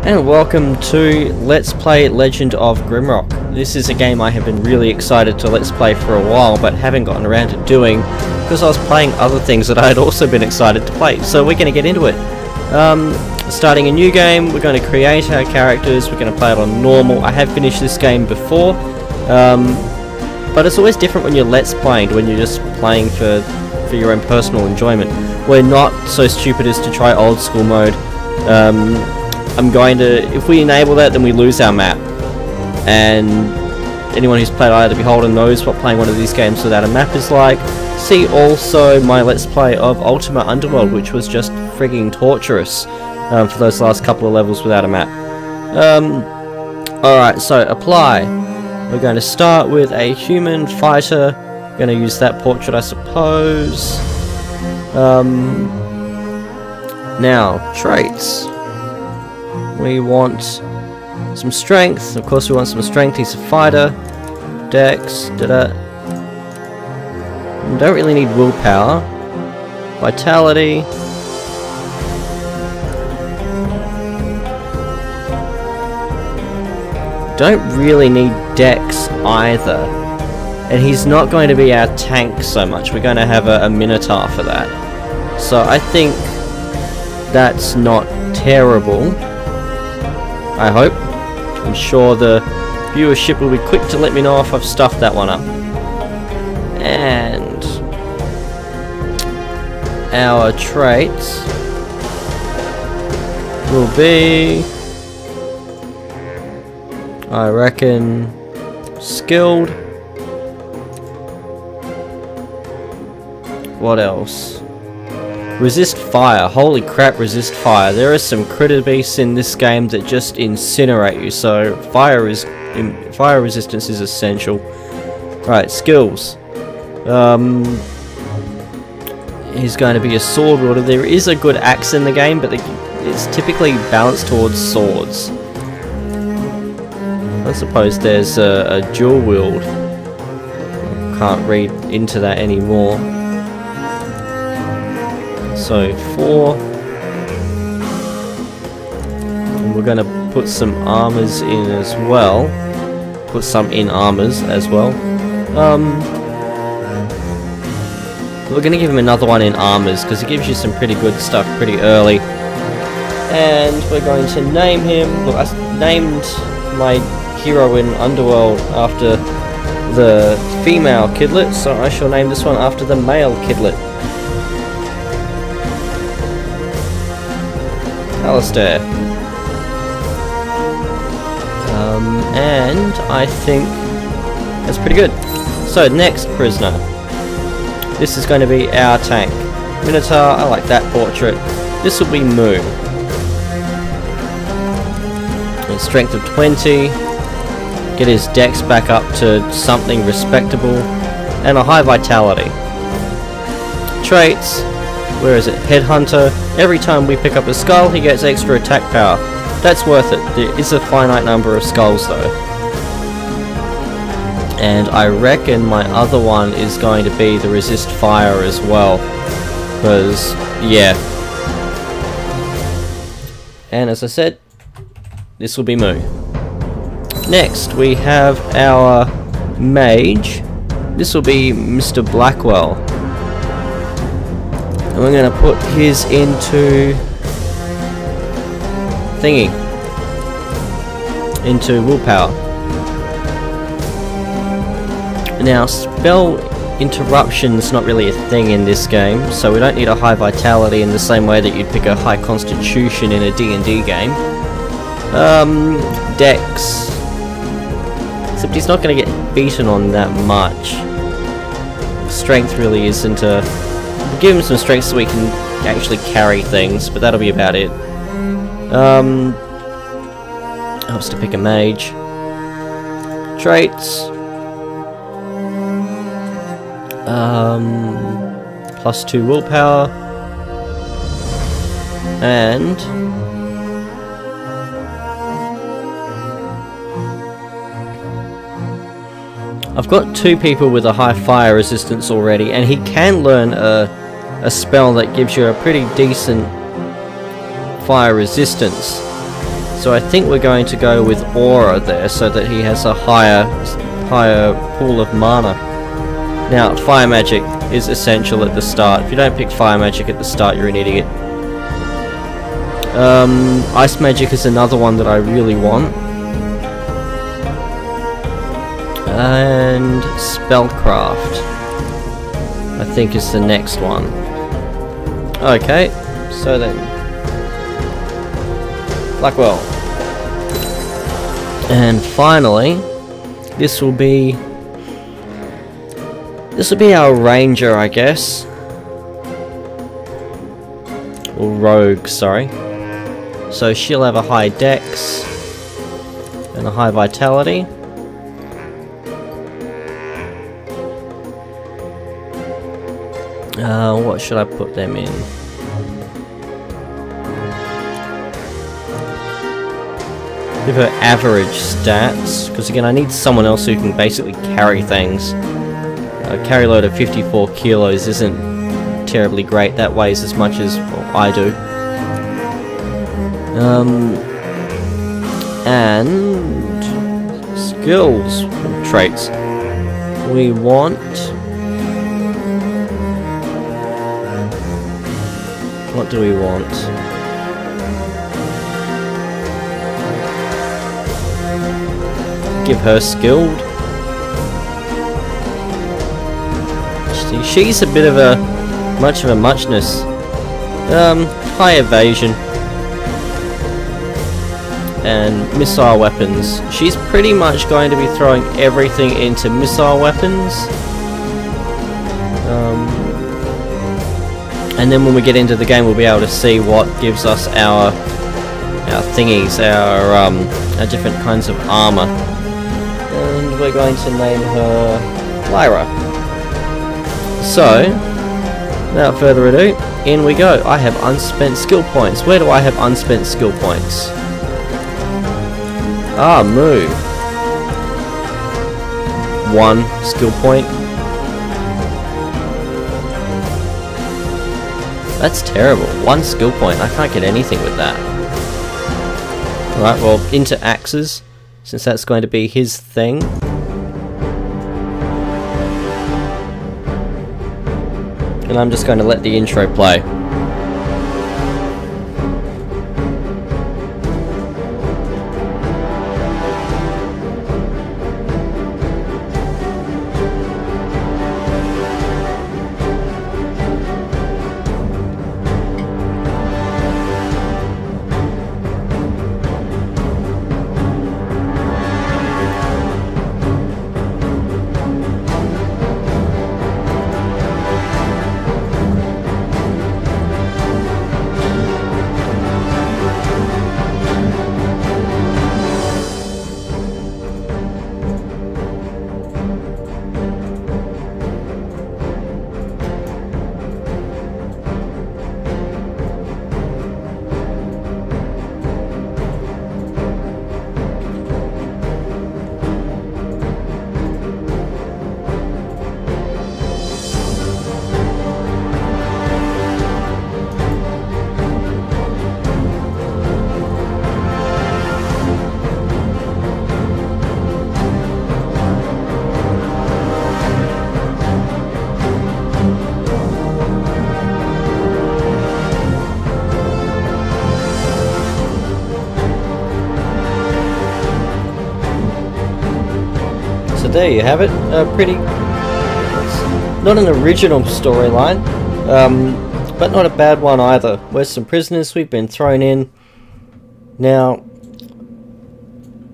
And welcome to Let's Play Legend of Grimrock. This is a game I have been really excited to Let's Play for a while, but haven't gotten around to doing because I was playing other things that I had also been excited to play. So we're going to get into it. Starting a new game, we're going to create our characters, we're going to play it on normal. I have finished this game before, but it's always different when you're Let's Playing, when you're just playing for your own personal enjoyment. We're not so stupid as to try old school mode. I'm going to, if we enable that, then we lose our map. And anyone who's played Eye of the Beholder knows what playing one of these games without a map is like. See also my Let's Play of Ultima Underworld, which was just frigging torturous for those last couple of levels without a map. Alright, so apply. We're going to start with a human fighter. Going to use that portrait, I suppose. Now, traits. We want some strength. Of course, we want some strength. He's a fighter. Dex. We don't really need willpower. Vitality. Don't really need Dex either. And he's not going to be our tank so much. We're going to have a Minotaur for that. So I think that's not terrible. I hope. I'm sure the viewership will be quick to let me know if I've stuffed that one up. And our traits will be, I reckon, skilled. What else? Resist fire. Holy crap, resist fire. There are some critter beasts in this game that just incinerate you, so fire resistance is essential. Right, skills. He's going to be a sword wielder. There is a good axe in the game, but it's typically balanced towards swords. I suppose there's a dual wield. Can't read into that anymore. So 4, and we're going to put some armors in as well. Put some in armors as well. We're going to give him another one in armors because it gives you some pretty good stuff pretty early. And we're going to name him. Look, I named my hero in Underworld after the female kidlet, so I shall name this one after the male kidlet. Alistair. And I think that's pretty good. So, next prisoner. This is going to be our tank. Minotaur, I like that portrait. This will be Moo. And strength of 20. Get his dex back up to something respectable. And a high vitality. Traits. Where is it? Headhunter. Every time we pick up a skull, he gets extra attack power. That's worth it. There is a finite number of skulls though. And I reckon my other one is going to be the resist fire as well. Because, yeah. And as I said, this will be Moo. Next, we have our mage. This will be Mr. Blackwell. And we're going to put his into thingy. Into willpower. Now, spell interruption's not really a thing in this game, so we don't need a high vitality in the same way that you'd pick a high constitution in a D&D game. Dex. Except he's not going to get beaten on that much. Strength really isn't a... We'll give him some strength so we can actually carry things, but that'll be about it. Helps to pick a mage. Traits. +2 willpower. And... I've got 2 people with a high fire resistance already, and he can learn a spell that gives you a pretty decent fire resistance. So I think we're going to go with aura there, so that he has a higher pool of mana. Now, fire magic is essential at the start. If you don't pick fire magic at the start, you're an idiot. Ice magic is another one that I really want. And spellcraft, I think, is the next one. Okay, so then Blackwell. And finally, this will be our ranger, I guess. Or rogue, sorry. So she'll have a high dex and a high vitality. What should I put them in? Give her average stats, because again I need someone else who can basically carry things. A carry load of 54 kilos isn't terribly great. That weighs as much as, well, I do. And skills traits. We want. What do we want? Give her skilled. She's a bit of a muchness. High evasion and missile weapons. She's pretty much going to be throwing everything into missile weapons. And then when we get into the game, we'll be able to see what gives us our thingies, our different kinds of armor. And we're going to name her Lyra. So, without further ado, in we go. I have unspent skill points. Where do I have unspent skill points? Ah, move. 1 skill point. That's terrible. 1 skill point. I can't get anything with that. Alright, well, into axes, since that's going to be his thing. And I'm just going to let the intro play. So there you have it. Not an original storyline, but not a bad one either. We're some prisoners we've been thrown in. Now,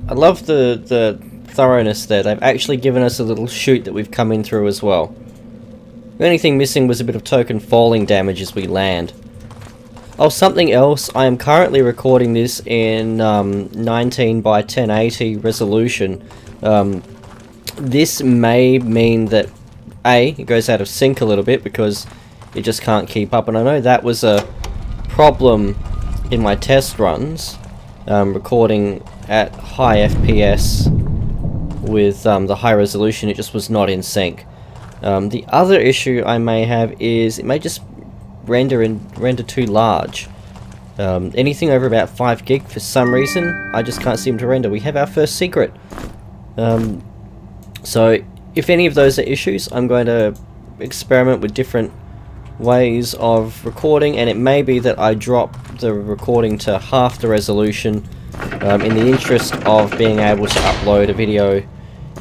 I love the thoroughness there. They've actually given us a little chute that we've come in through as well. The only thing missing was a bit of token falling damage as we land. Oh, something else. I am currently recording this in 19 by 1080 resolution. This may mean that it goes out of sync a little bit because it just can't keep up, and I know that was a problem in my test runs, recording at high FPS with the high resolution. It just was not in sync. The other issue I may have is it may just render too large. Anything over about 5 gig, for some reason, I just can't seem to render. We have our first secret. So, if any of those are issues, I'm going to experiment with different ways of recording, and it may be that I drop the recording to half the resolution in the interest of being able to upload a video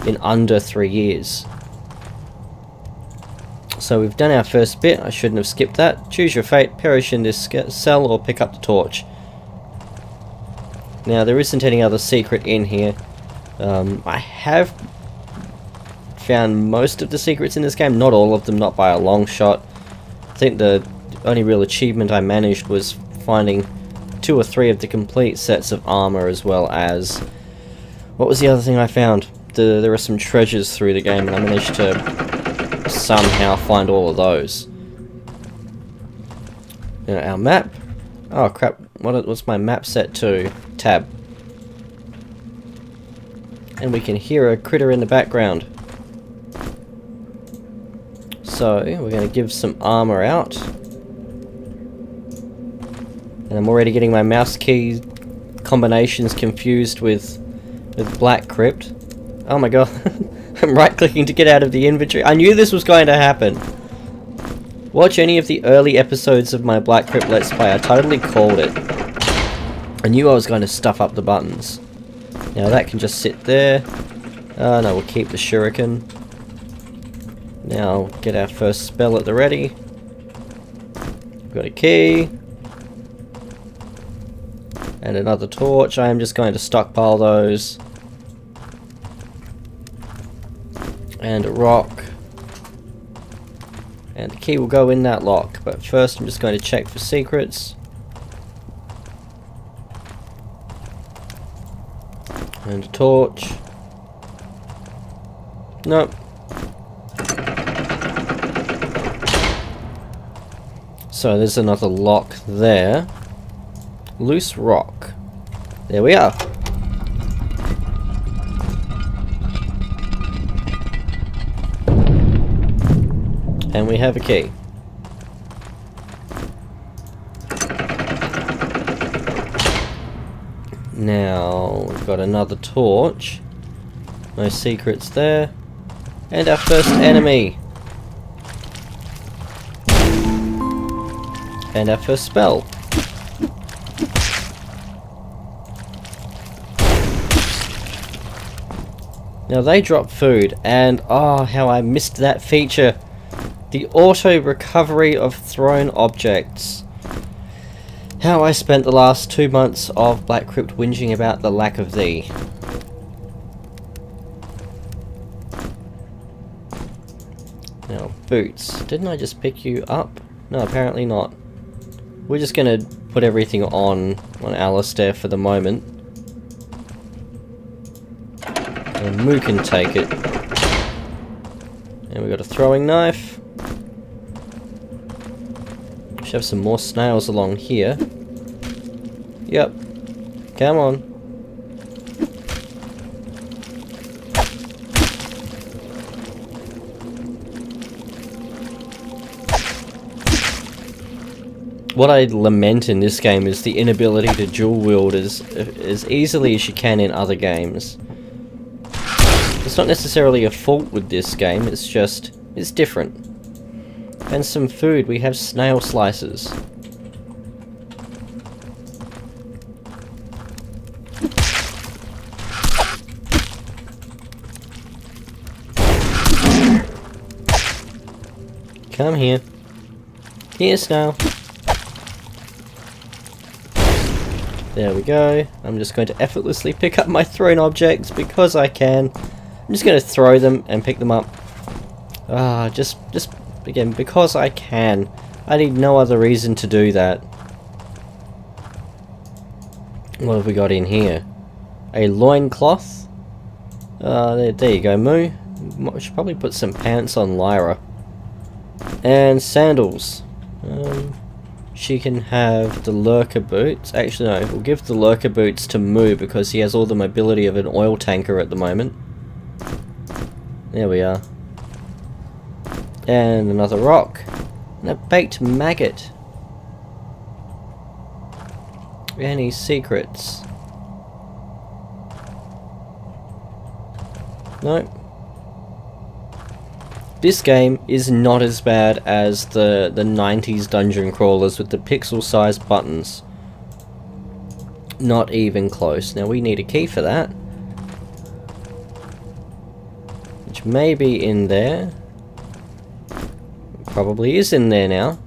in under 3 years. So we've done our first bit. I shouldn't have skipped that. Choose your fate, perish in this cell or pick up the torch. Now there isn't any other secret in here. I have found most of the secrets in this game, not all of them, not by a long shot. I think the only real achievement I managed was finding 2 or 3 of the complete sets of armor, as well as... what was the other thing I found? There are some treasures through the game, and I managed to somehow find all of those. Now our map. Oh crap, what's my map set to? Tab. And we can hear a critter in the background. So we're going to give some armor out. And I'm already getting my mouse key combinations confused with Black Crypt. Oh my god. I'm right clicking to get out of the inventory. I knew this was going to happen. Watch any of the early episodes of my Black Crypt Let's Play. I totally called it. I knew I was going to stuff up the buttons. Now that can just sit there. No, we'll keep the shuriken. Now get our first spell at the ready. Got a key. And another torch. I am just going to stockpile those. And a rock. And the key will go in that lock. But first I'm just going to check for secrets. And a torch. Nope. So there's another lock there. Loose rock. There we are. And we have a key. Now we've got another torch. No secrets there. And our first enemy. And our first spell. Now they drop food, and oh, how I missed that feature. The auto recovery of thrown objects. How I spent the last 2 months of Black Crypt whinging about the lack of thee. Now, boots. Didn't I just pick you up? No, apparently not. We're just gonna put everything on Alistair for the moment. And Moo can take it. And we got a throwing knife. Should have some more snails along here. Yep. Come on. What I lament in this game is the inability to dual wield as easily as you can in other games. It's not necessarily a fault with this game, it's just, it's different. And some food, we have snail slices. Come here. Here, snail. There we go. I'm just going to effortlessly pick up my thrown objects because I can. I'm just going to throw them and pick them up. Just again, because I can. I need no other reason to do that. What have we got in here? A loincloth. There you go, Moo. I should probably put some pants on Lyra. And sandals. She can have the lurker boots. Actually, no, we'll give the lurker boots to Moo because he has all the mobility of an oil tanker at the moment. There we are. And another rock. And a baked maggot. Any secrets? Nope. This game is not as bad as the 90s dungeon crawlers with the pixel-sized buttons. Not even close. Now we need a key for that. Which may be in there. Probably is in there now.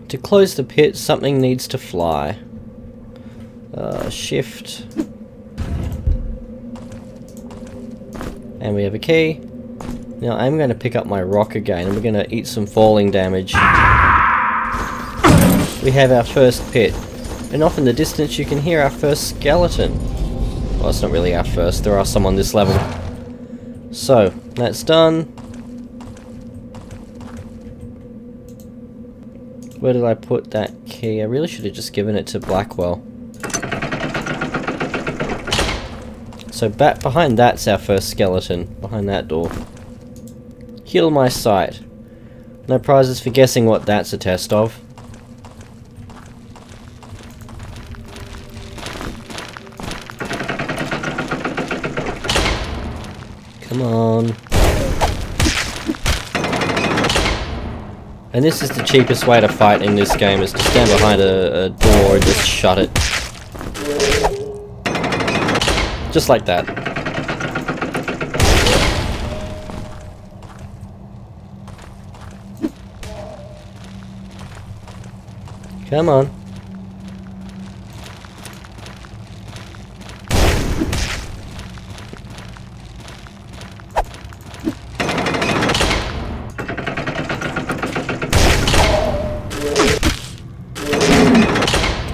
To close the pit, something needs to fly. Shift. And we have a key. Now I'm going to pick up my rock again and we're going to eat some falling damage. We have our first pit. And off in the distance you can hear our first skeleton. Well, it's not really our first, there are some on this level. So, that's done. Where did I put that key? I really should have just given it to Blackwell. So back behind that's our first skeleton, behind that door. Heal my sight. No prizes for guessing what that's a test of. Come on. And this is the cheapest way to fight in this game, is to stand behind a door and just shut it. Just like that. Come on.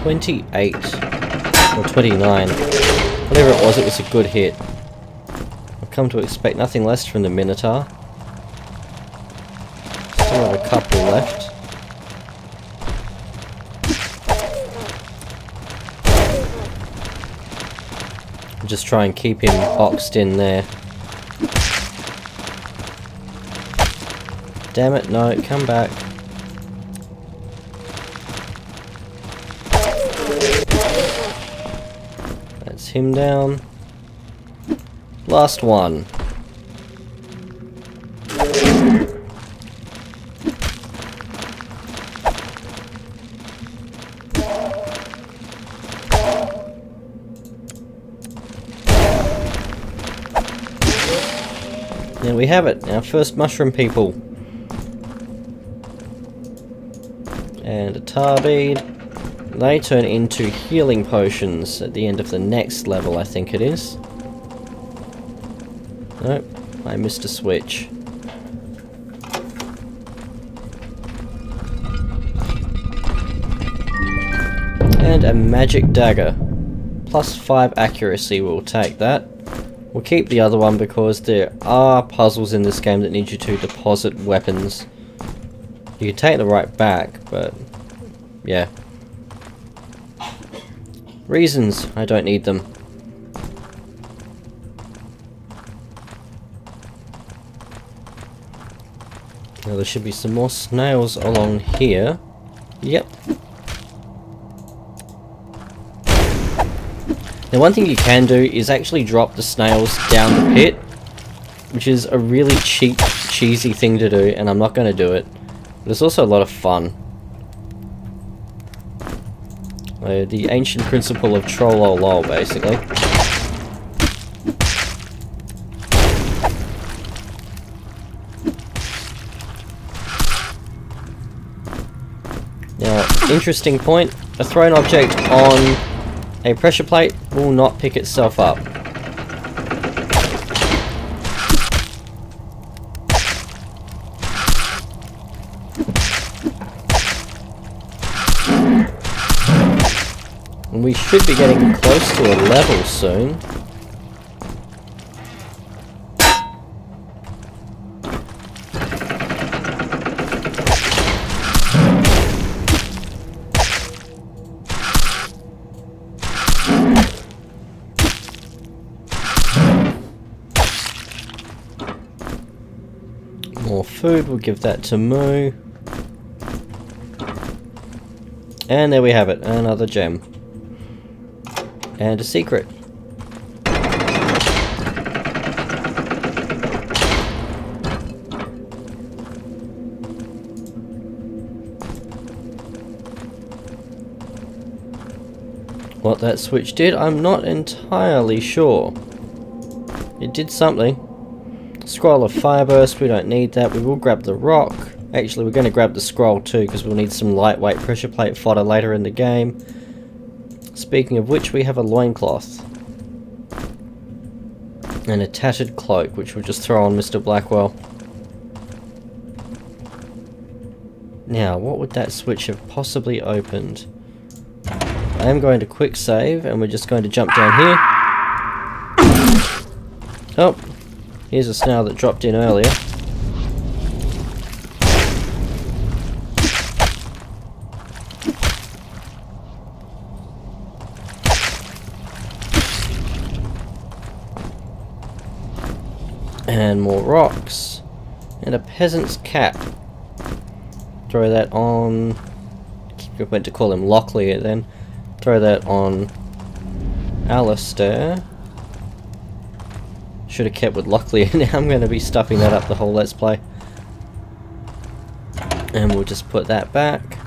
$28 or $29, whatever it was a good hit. I've come to expect nothing less from the Minotaur. Still have a couple left. Just try and keep him boxed in there. Damn it, no, come back. That's him down. Last one. There we have it, our first mushroom people. And a tar bead. They turn into healing potions at the end of the next level, I think it is. Nope, I missed a switch. And a magic dagger. +5 accuracy, we'll take that. We'll keep the other one because there are puzzles in this game that need you to deposit weapons. You can take the right back, but yeah. Reasons, I don't need them. Now there should be some more snails along here. Yep. Now one thing you can do is actually drop the snails down the pit, which is a really cheap, cheesy thing to do, and I'm not going to do it. But it's also a lot of fun. The ancient principle of troll-o-lol, basically. Now, interesting point, a thrown object on a pressure plate will not pick itself up. And we should be getting close to a level soon. food, we'll give that to Moo. And there we have it, another gem. And a secret. What that switch did, I'm not entirely sure. It did something. Scroll of Fireburst, we don't need that. We will grab the rock. Actually, we're going to grab the scroll too, because we'll need some lightweight pressure plate fodder later in the game. Speaking of which, we have a loincloth. And a tattered cloak, which we'll just throw on Mr. Blackwell. Now, what would that switch have possibly opened? I am going to quick save, and we're just going to jump down here. Oh, here's a snail that dropped in earlier. And more rocks. And a peasant's cap. Throw that on... I meant to call him Locklear then. Throw that on Alistair. Should have kept with Locklear. Now I'm going to be stuffing that up the whole Let's Play. And we'll just put that back.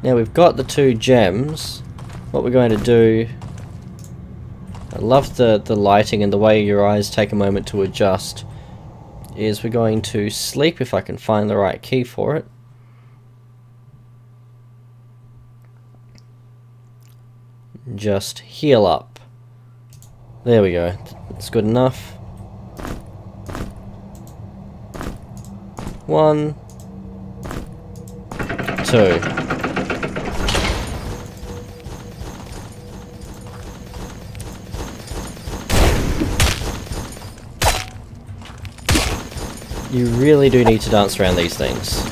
Now we've got the 2 gems. What we're going to do... I love the lighting and the way your eyes take a moment to adjust. Is we're going to sleep if I can find the right key for it. Just heal up. There we go. That's good enough. 1, 2. You really do need to dance around these things.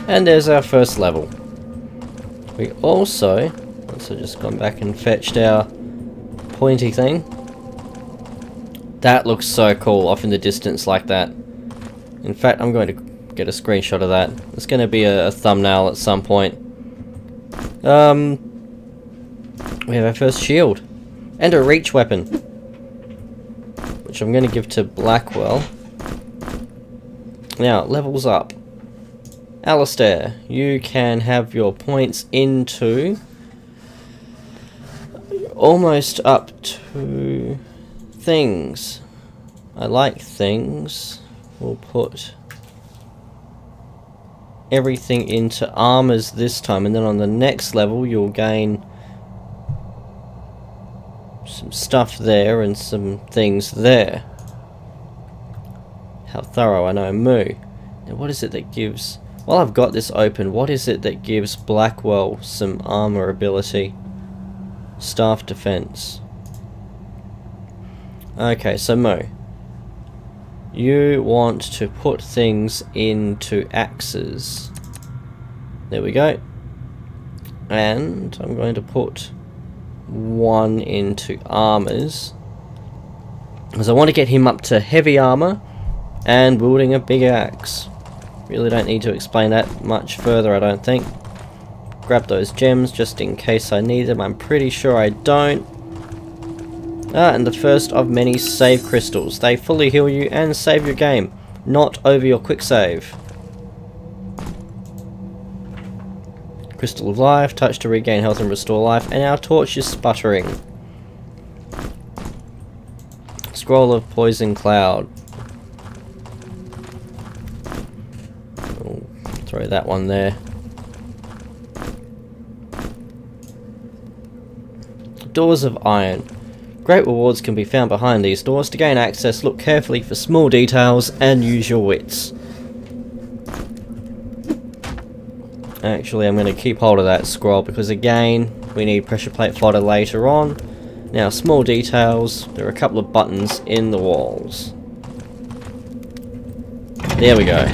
And there's our first level. We also just gone back and fetched our pointy thing. That looks so cool off in the distance like that. In fact, I'm going to get a screenshot of that. It's going to be a thumbnail at some point. We have our first shield. And a reach weapon. Which I'm going to give to Blackwell. Now, levels up. Alistair, you can have your points into... almost up to... things. I like things. We'll put everything into armors this time, and then on the next level you'll gain some stuff there and some things there. How thorough, I know. Moo. Now what is it that gives... While I've got this open, what is it that gives Blackwell some armor ability? Staff defense. Okay, so Mo, you want to put things into axes. There we go. And I'm going to put 1 into armors, because I want to get him up to heavy armor and wielding a big axe. Really don't need to explain that much further, I don't think. Grab those gems just in case I need them. I'm pretty sure I don't. And the first of many save crystals. They fully heal you and save your game, not over your quick save. Crystal of Life, touch to regain health and restore life, and our torch is sputtering. Scroll of Poison Cloud. Oh, throw that one there. Doors of Iron. Great rewards can be found behind these doors. To gain access, look carefully for small details and use your wits. Actually, I'm going to keep hold of that scroll because again, we need pressure plate fodder later on. Now, small details. There are a couple of buttons in the walls. There we go.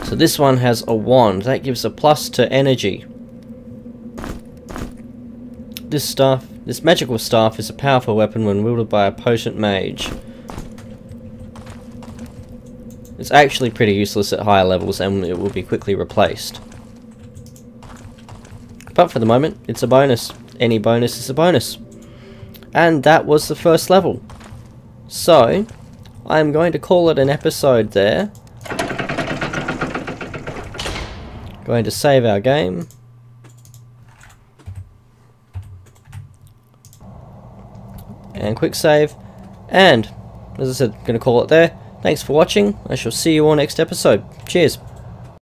So this one has a wand. That gives a plus to energy. This magical staff is a powerful weapon when wielded by a potent mage. It's actually pretty useless at higher levels and it will be quickly replaced. But for the moment, it's a bonus. Any bonus is a bonus. And that was the first level. So, I'm going to call it an episode there. Going to save our game. And quick save. And, as I said, going to call it there. Thanks for watching. I shall see you all next episode. Cheers.